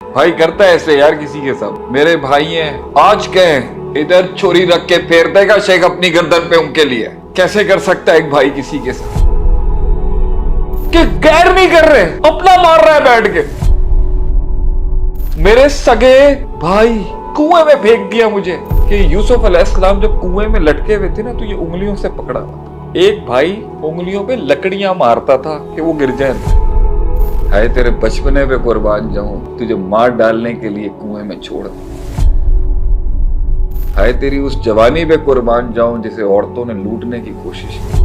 भाई करता है ऐसे यार किसी के साथ। मेरे भाई हैं, आज कहें इधर छोरी रख के फेर देगा शेख अपनी गर्दन पे उनके लिए। कैसे कर सकता है एक भाई किसी के साथ कि गैर नहीं कर रहे, अपना मार रहा है बैठ के। मेरे सगे भाई कुएं में फेंक दिया मुझे कि यूसुफ अलैहिस्सलाम जब कुएं में लटके हुए थे ना तो ये उंगलियों से पकड़ा था। एक भाई उंगलियों पे लकड़ियां मारता था कि वो गिर जाए। हाय तेरे बचपने पे कुर्बान जाऊं, तुझे मार डालने के लिए कुएं में छोड़ दिया। हाय तेरी उस जवानी पे कुर्बान जाऊं जिसे औरतों ने लूटने की कोशिश की।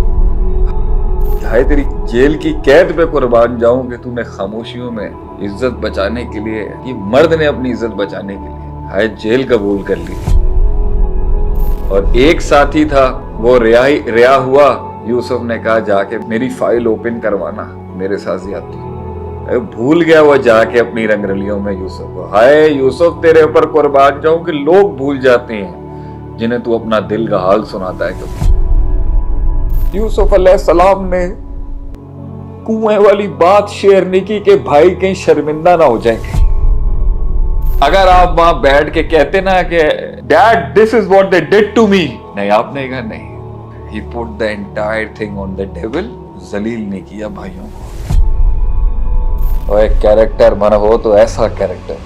हाय तेरी जेल की कैद पे कुर्बान जाऊं कि तूने खामोशियों में इज्जत बचाने के लिए, ये मर्द ने अपनी इज्जत बचाने के लिए हाय जेल कबूल कर ली। और एक साथी था वो रिहा हुआ। यूसुफ ने कहा जाके मेरी फाइल ओपन करवाना, मेरे साथ ज्यादती। भूल गया वो जाके अपनी रंगरलियों में यूसुफ को। हाय यूसुफ तेरे ऊपर कुर्बान जाऊं कि लोग भूल जाते हैं जिन्हें तू अपना दिल का हाल सुनाता है कभी। यूसुफ अलैहिस्सलाम ने कुएं वाली बात शेयर नहीं की कि भाई कहीं शर्मिंदा ना हो जाएंगे। अगर आप वहां बैठ के कहते ना कि dad this is what they did to me, नहीं आपने कहा नहीं, he put the entire thing on the devil. जलील नहीं किया भाइयों को। और एक कैरेक्टर बना हो तो ऐसा कैरेक्टर,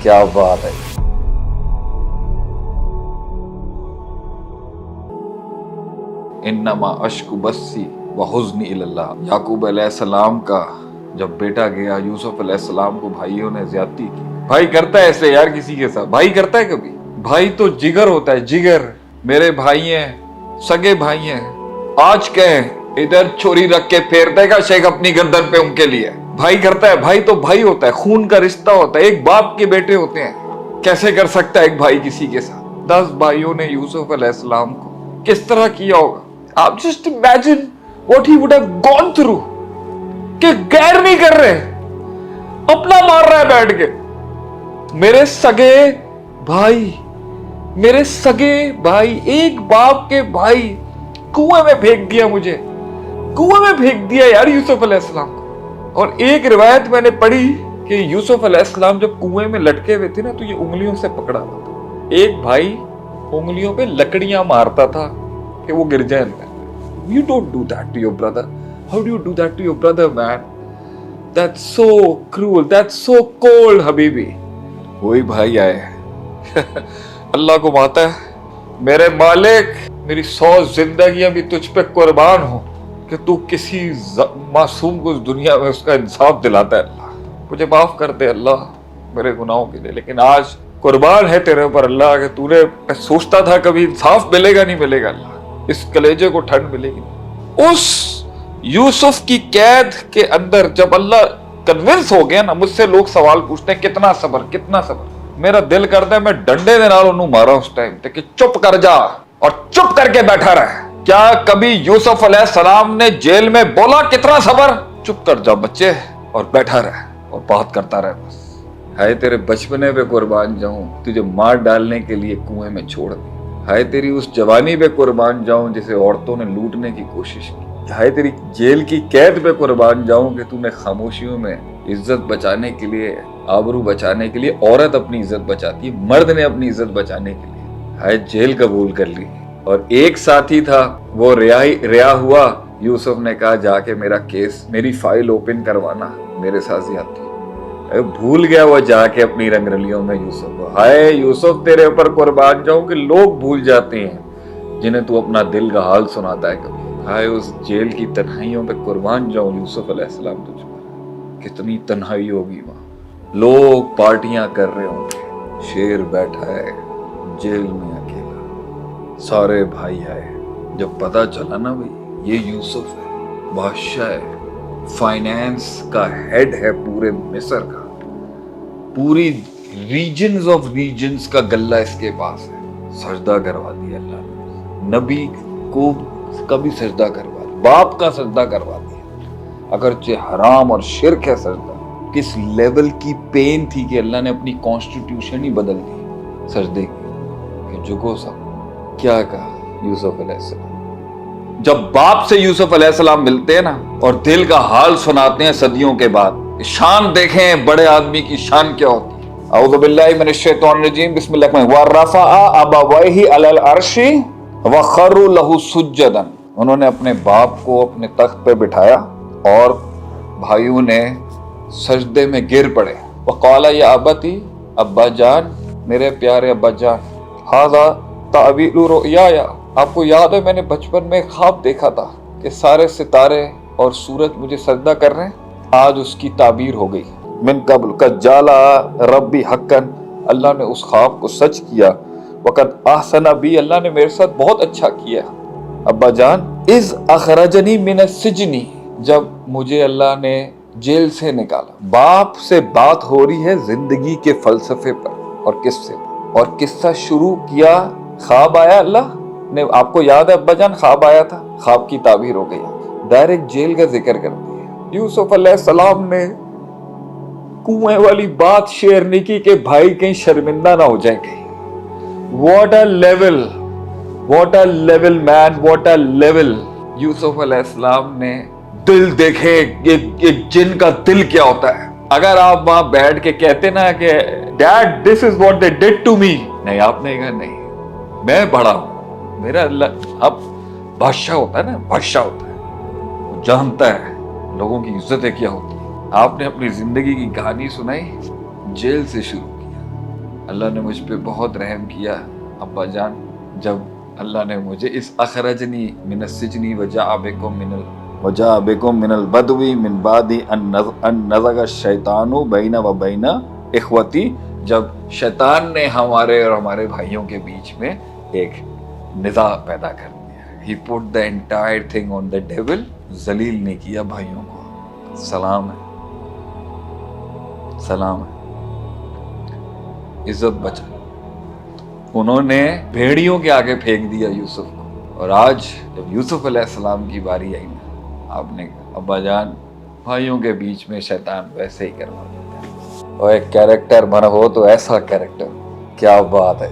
क्या बात है। इन्नमा अश्कु बस्सी व हुज़्नी इलल्लाह। याकूब अलैहिस्सलाम का जब बेटा गया यूसुफ अलैहिस्सलाम को भाइयों ने ज्यादती की। भाई करता है ऐसे यार किसी के साथ, भाई करता है कभी। भाई तो जिगर होता है, जिगर। मेरे भाई हैं, सगे भाई हैं, आज कहें इधर छोरी रख के फेर देगा शेख अपनी गर्दन पे उनके लिए। भाई करता है, भाई तो भाई होता है, खून का रिश्ता होता है, एक बाप के बेटे होते हैं। कैसे कर सकता है एक भाई किसी के साथ। 10 भाइयों ने यूसुफ अलैहिस्सलाम को किस तरह किया होगा। आप just imagine what he would have gone through कि गैर नहीं कर रहे, अपना मार रहा है बैठ के। मेरे सगे भाई, एक बाप के भाई कुएं में फेंक दिया मुझे, कुएं में फेंक दिया यार यूसुफ अलैहिस्सलाम को। और एक रिवायत मैंने पढ़ी कि यूसुफ अलैहिस्सलाम जब कुएं में लटके हुए थे ना तो ये उंगलियों से पकड़ा हुआ था। एक भाई उंगलियों पे लकड़ियां मारता था कि वो गिर जाए। You don't do that to your brother. How do you do that to your brother, man? That's so cruel. That's so cold, Habibi. वही भाई आए। अल्लाह को माता है, मेरे मालिक मेरी 100 जिंदगियां भी तुझ पे कुर्बान हो कि तू किसी मासूम को इस दुनिया में उसका इंसाफ दिलाता है। अल्लाह मुझे माफ कर दे अल्लाह मेरे गुनाहों के लिए, लेकिन आज कुर्बान है तेरे ऊपर अल्लाह कि तूने, मैं सोचता था कभी इंसाफ मिलेगा नहीं मिलेगा अल्लाह, इस कलेजे को ठंड मिलेगी। उस यूसुफ की कैद के अंदर जब अल्लाह कन्विंस हो गया ना, मुझसे लोग सवाल पूछते हैं कितना सब्र, कितना सब्र। मेरा दिल करता है मैं डंडे दे नाल उन्होंने मारा उस टाइम तक कि चुप कर जा और चुप करके बैठा रहा। क्या कभी यूसुफ अलैहिस्सलाम ने जेल में बोला कितना सब्र? चुप कर जा बच्चे, और बैठा रहा और बात करता रहा बस। हाय तेरे बचपने पे कुर्बान जाऊं, तुझे मार डालने के लिए कुएं में छोड़ दिया। हाय तेरी उस जवानी पे कुर्बान जाऊं जिसे औरतों ने लूटने की कोशिश की। हाय तेरी जेल की कैद पे कुर्बान जाऊं कि तूने खामोशियों में इज्जत बचाने के लिए, आबरू बचाने के लिए, औरत अपनी इज्जत बचाती है, मर्द ने अपनी इज्जत बचाने के लिए हाय जेल कबूल कर ली। और एक साथी था वो रिहा हुआ। यूसुफ ने कहा जाके मेरी फाइल ओपन करवाना, मेरे साथ ज्यादती। भूल गया वो जाके अपनी रंगरलियों में यूसुफ को। हाय यूसुफ तेरे ऊपर कुर्बान जाऊं कि लोग भूल जाते हैं जिन्हें तू अपना दिल का हाल सुनाता है कभी। हाय उस जेल की तन्हाइयों पे कुर्बान जाऊं यूसुफ अलैहिस्सलाम तुझ पर। कितनी तन्हाई होगी वहां, लोग पार्टियां कर रहे होंगे, शेर बैठा है जेल में अकेला। सारे भाई आए, जब पता चला ना भाई ये यूसुफ है, बादशाह है, फाइनेंस का हेड है पूरे मिस्र का, पूरी रीजन्स ऑफ रीजन्स का गल्ला इसके पास है। सजदा करवा दिया अल्लाह ने, नबी को का भी सजदा करवा दिया, बाप का सजदा करवा दिया, अगरचे हराम और शिर्क है सजदा। किस लेवल की पेन थी कि अल्लाह ने अपनी कॉन्स्टिट्यूशन ही बदल दी सजदे की कि झुको सब। क्या कहा यूसुफ अलैहिस्सलाम, जब बाप से यूसुफ अलैहिस्सलाम मिलते हैं ना और दिल का हाल सुनाते हैं सदियों के बाद, शान देखें बड़े आदमी की शान क्या होती है। اعوذ باللہ من الشیطان الرجیم بسم اللہ الرحمن الرحیم ورفع ابویہ علی العرش وخروا لہ سجدا، انہوں نے اپنے باپ کو اپنے تخت پہ بٹھایا اور بھائیوں نے سجدے میں گر پڑے. وقال یا ابتی، ابا جان، میرے پیارے ابا جان، ھذا تعویل رؤیایا، آپ کو یاد ہے میں نے بچپن میں خواب دیکھا تھا کہ سارے ستارے اور سورج مجھے سجدہ کر رہے ہیں، آج اس کی تعبیر ہو گئی. من قبل قد جعل ربی حقا، اللہ نے اس خواب کو سچ کیا. وقد احسن بی، اللہ نے میرے ساتھ بہت اچھا کیا. ابا جان، اذ اخرجنی من السجن، جب مجھے اللہ نے جیل سے نکالا. باپ سے بات ہو رہی ہے زندگی کے فلسفے پر اور قصے، اور قصہ شروع کیا. خواب آیا، اللہ نے، آپ کو یاد ہے ابا جان خواب آیا تھا، خواب کی تعبیر ہو گئی. ڈائریکٹ جیل کا ذکر کر دیا. یوسف علیہ السلام نے کنویں والی بات شیئر نہیں کی کہ بھائی کہیں شرمندہ نہ ہو جائے کہیں. What a level, what a level man, what a level. Yusuf علیہ السلام نے دل دیکھے ایک جن کا دل کیا ہوتا ہے. اگر آپ وہاں بیٹھ کے کہتے نا کہ dad this is what they did to me, نہیں، آپ نے کہا نہیں میں بڑا ہوں، میرا اللہ. اب بادشاہ ہوتا ہے نا، بادشاہ ہوتا ہے، وہ جانتا ہے لوگوں کی عزتیں کیا ہوتی ہیں. آپ نے اپنی زندگی کی کہانی سنائی، جیل سے شروع کیا. اللہ نے مجھ پہ بہت رحم کیا ابا جان، جب اللہ نے مجھے اس اخرجنی من السجن وجاء بكم من البدو من بعد ان نزغ الشیطان بین و بین اخوتی، جب شیطان نے ہمارے اور ہمارے بھائیوں کے بیچ میں ایک نزاع پیدا کر دیا. He put the entire thing on the devil، ذلیل نہیں کیا بھائیوں کو. سلام ہے، سلام ہے، عزت بچا. انہوں نے بھیڑیوں کے آگے پھینک دیا یوسف کو، اور آج جب یوسف علیہ السلام کی باری آئی نا، آپ نے کہا ابا جان بھائیوں کے بیچ میں شیطان ویسے ہی کروا دیتا ہے. اور ایک کیریکٹر بنا ہو تو ایسا کیریکٹر، کیا بات ہے.